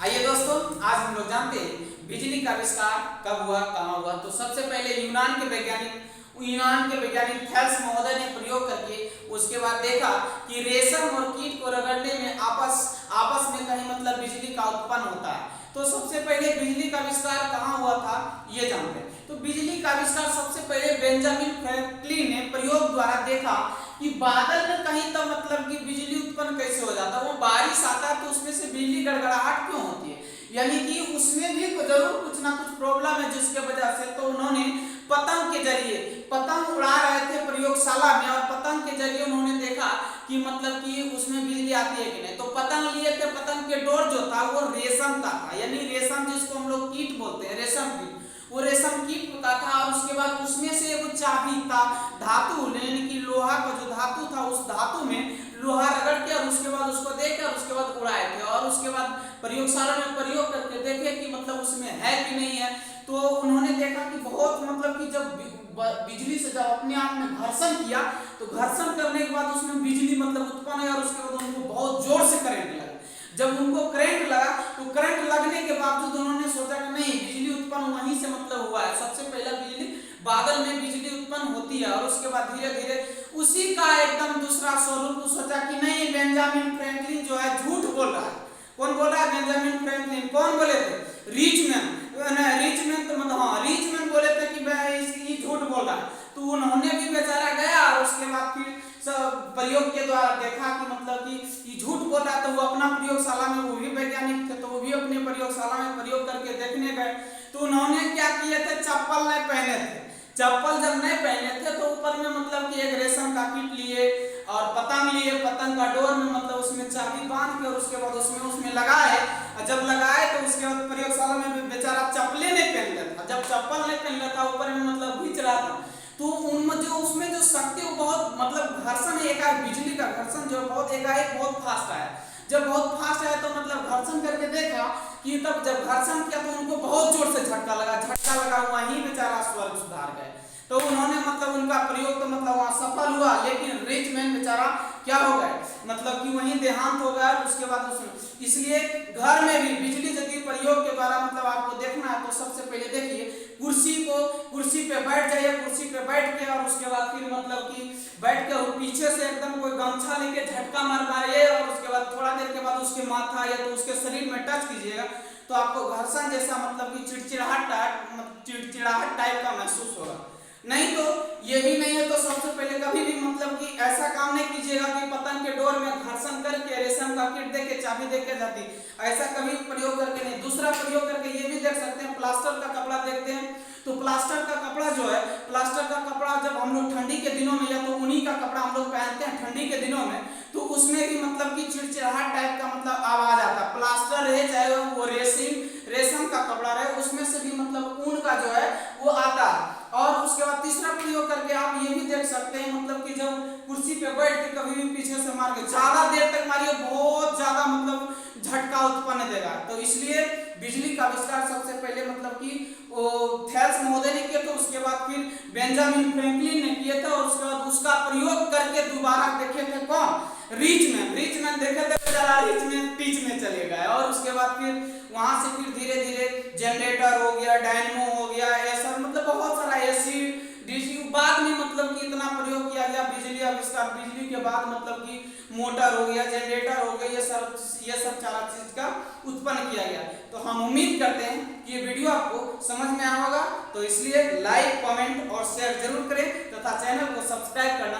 आइए दोस्तों, आज हम लोग जानते हैं बिजली का आविष्कार कब हुआ, कहाँ हुआ। तो सबसे पहले यूनान के वैज्ञानिक थेल्स महोदय ने प्रयोग करके उसके बाद देखा कि रेशम और कीट को रगड़ने में आपस में कहीं बिजली का उत्पन्न होता है। तो सबसे पहले बिजली का आविष्कार कहाँ हुआ था ये जानते हैं। तो बिजली का आविष्कार सबसे पहले बेंजामिन फ्रैंकलिन ने प्रयोग द्वारा देखा कि बादल में कहीं तो कि बिजली उत्पन्न कैसे हो जाता है। वो बारिश आता है तो उसमें से बिजली गड़गड़ाहट क्यों होती है, यानी कि उसमें भी जरूर कुछ ना कुछ प्रॉब्लम है जिसके वजह से। तो उन्होंने पतंग के जरिए पतंग उड़ा रहे थे प्रयोगशाला में, और पतंग के जरिए उन्होंने देखा कि उसमें बिजली आती है कि नहीं। तो पतंग लिए थे, पतंग के डोर जो था वो रेशम का था, यानी रेशम जिसको हम लोग कीट बोलते हैं, रेशम कीट, वो रेशम कीट का था। और उसके बाद उसमें से वो चाबी था धातु, यानी कि लोहा का जो धातु था, उस धातु में लोहा रगड़ के और उसके बाद उसको देके और उसके बाद उड़ाए थे। और उसके बाद प्रयोगशाला में प्रयोग करके देखे कि उसमें है कि नहीं है। तो उन्होंने देखा कि बहुत कि जब बिजली से जब अपने आप में घर्षण किया तो घर्षण करने के बाद उसमें बिजली उत्पन्न हुई, और उसके बाद उनको बहुत जोर से करंट लगा। जब उनको करंट लगा तो करंट लगने के बावजूद उन्होंने सोचा कि नहीं, बिजली उत्पन्न वहीं से हुआ है। सबसे पहला बिजली बादल में बिजली उत्पन्न होती है, और उसके बाद धीरे धीरे उसी का एकदम दूसरा स्वरूप सोचा कि नहीं, बेंजामिन फ्रैंकलिन जो है झूठ बोल रहा है। कौन बोल रहा है? Benjamin Franklin. कौन बोले थे? रीचमैन बोले थे कि ये झूठ बोल रहा है। तो उन्होंने भी बेचारा गया और उसके बाद फिर सब प्रयोग के द्वारा देखा कि ये झूठ बोल रहा है। तो वो अपना प्रयोगशाला में, वो भी वैज्ञानिक थे, तो वो भी अपने प्रयोगशाला में प्रयोग करके देखने गए। तो उन्होंने क्या किए थे? चप्पल नहीं पहने थे। चप्पल जब नहीं पहने थे तो ऊपर में कि एक रेशम का कीट लिए और पतंग लिए, पतंग का डोर में उसमें चाबी बांध के और उसके बाद उसमें लगाए। और जब लगाए तो उसके बाद प्रयोगशाला में बेचारा चप्पलें नहीं पहन लेता। जब चप्पल नहीं पहन लेता, ऊपर में खींच रहा था, तो उसमें जो शक्ति वो बहुत घर्षण है, एकाएक बिजली का घर्षण जो एकाएक बहुत फास्ट आया। जब बहुत फास्ट आया तो घर्षण करके देखा कि तब जब घर्षण किया तो उनको बहुत जोर से झटका लगा, वहीं बेचारा स्वर्ग सुधार गए। तो उन्होंने उनका प्रयोग तो वहाँ सफल हुआ, लेकिन रीचमैन बेचारा क्या हो गए, कि वहीं देहांत हो गया। उसके बाद इसलिए घर में भी बिजली यदि प्रयोग के द्वारा आपको देखना है तो सबसे पहले देखिए, कुर्सी पे बैठ जाइए, कुर्सी पे बैठ के और उसके बाद फिर कि बैठ के और पीछे से एकदम कोई गमछा लेके झटका मारिए, और उसके बाद थोड़ा देर के बाद उसके माथा या तो उसके शरीर में टच कीजिएगा तो आपको घर्षण जैसा कि चिड़चिड़ाहट टाइप का महसूस होगा। नहीं तो ये भी नहीं है तो सबसे पहले कभी भी कि ऐसा काम नहीं कीजिएगा कि पतंग के डोर में घर्षण करके रेशम का कीट देके चाबी देके जाती, ऐसा कभी प्रयोग करके नहीं। दूसरा प्रयोग करके ये भी देख सकते हैं, प्लास्टर का कपड़ा देखते हैं तो प्लास्टर का कपड़ा जो है, प्लास्टर का कपड़ा जब हम लोग ठंडी के दिनों में या तो ऊनी का कपड़ा हम लोग पहनते हैं ठंडी के दिनों में, तो उसमें भी कि चिड़चिड़ाहट टाइप का आवाज आता है। प्लास्टर रहे चाहे वो रेशम का कपड़ा रहे, उसमें से भी ऊन का जो है वो आता है। और उसके बाद तीसरा प्रयोग करके आप ये भी देख सकते हैं कि जब कुर्सी पे बैठ के कभी भी पीछे से मार के ज्यादा देर तक मारिए, बहुत ज्यादा झटका उत्पन्न देगा। तो इसलिए बिजली का आविष्कार सबसे पहले कि थेल्स महोदय ने किया, तो उसके बाद फिर बेंजामिन फ्रैंकलिन ने किया था, और उसके बाद उसका प्रयोग करके दोबारा देखे थे कौन? रीचमैन देखे थे, बेचारा रीचमैन पीछ में चले गए। और उसके बाद फिर वहां से फिर धीरे धीरे जनरेटर हो गया, डायनमो हो गया, ऐसा बहुत सारा एसी डीसी बाद में कि इतना प्रयोग किया गया बिजली आविष्कार। बिजली के बाद कि मोटर हो गया, जनरेटर हो गया, ये सब सारा चीज का उत्पन्न किया गया। तो हम उम्मीद करते हैं कि ये वीडियो आपको समझ में आया होगा। तो इसलिए लाइक, कमेंट और शेयर जरूर करें तथा चैनल को सब्सक्राइब करना